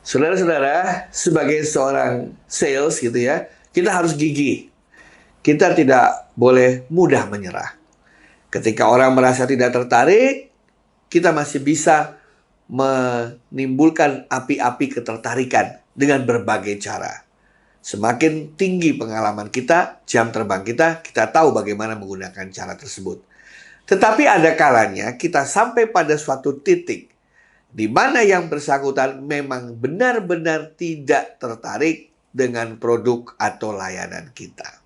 Saudara-saudara, sebagai seorang sales gitu ya, kita harus gigih. Kita tidak boleh mudah menyerah. Ketika orang merasa tidak tertarik, kita masih bisa menimbulkan api-api ketertarikan dengan berbagai cara. Semakin tinggi pengalaman kita, jam terbang kita, kita tahu bagaimana menggunakan cara tersebut. Tetapi ada kalanya kita sampai pada suatu titik di mana yang bersangkutan memang benar-benar tidak tertarik dengan produk atau layanan kita.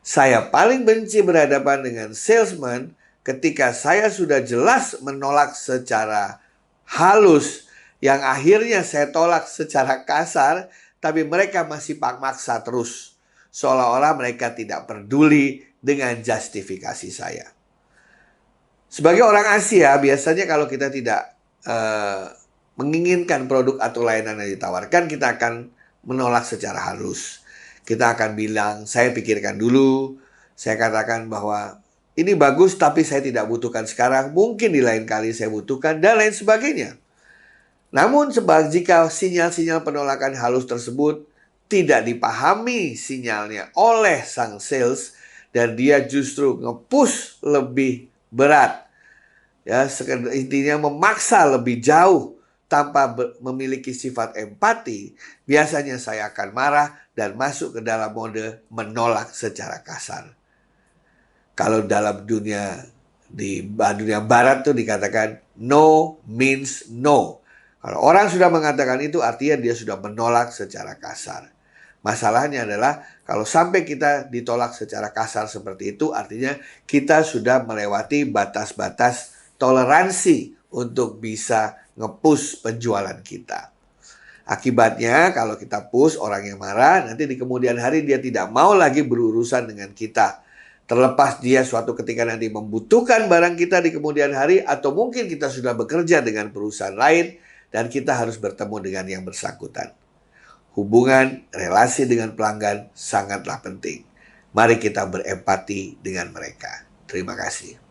Saya paling benci berhadapan dengan salesman ketika saya sudah jelas menolak secara halus, yang akhirnya saya tolak secara kasar, tapi mereka masih maksa terus. Seolah-olah mereka tidak peduli dengan justifikasi saya. Sebagai orang Asia, biasanya kalau kita tidak menginginkan produk atau layanan yang ditawarkan, kita akan menolak secara halus. Kita akan bilang, saya pikirkan dulu, saya katakan bahwa ini bagus tapi saya tidak butuhkan sekarang, mungkin di lain kali saya butuhkan, dan lain sebagainya. Namun jika sinyal-sinyal penolakan halus tersebut tidak dipahami sinyalnya oleh sang sales, dan dia justru nge-push lebih berat, ya, intinya memaksa lebih jauh tanpa memiliki sifat empati, biasanya saya akan marah dan masuk ke dalam mode menolak secara kasar. Kalau dalam di dunia barat tuh dikatakan no means no. Kalau orang sudah mengatakan itu, artinya dia sudah menolak secara kasar. Masalahnya adalah kalau sampai kita ditolak secara kasar seperti itu, artinya kita sudah melewati batas-batas toleransi untuk bisa nge-push penjualan kita. Akibatnya kalau kita push orang yang marah, nanti di kemudian hari dia tidak mau lagi berurusan dengan kita. Terlepas dia suatu ketika nanti membutuhkan barang kita di kemudian hari, atau mungkin kita sudah bekerja dengan perusahaan lain dan kita harus bertemu dengan yang bersangkutan. Hubungan, relasi dengan pelanggan sangatlah penting. Mari kita berempati dengan mereka. Terima kasih.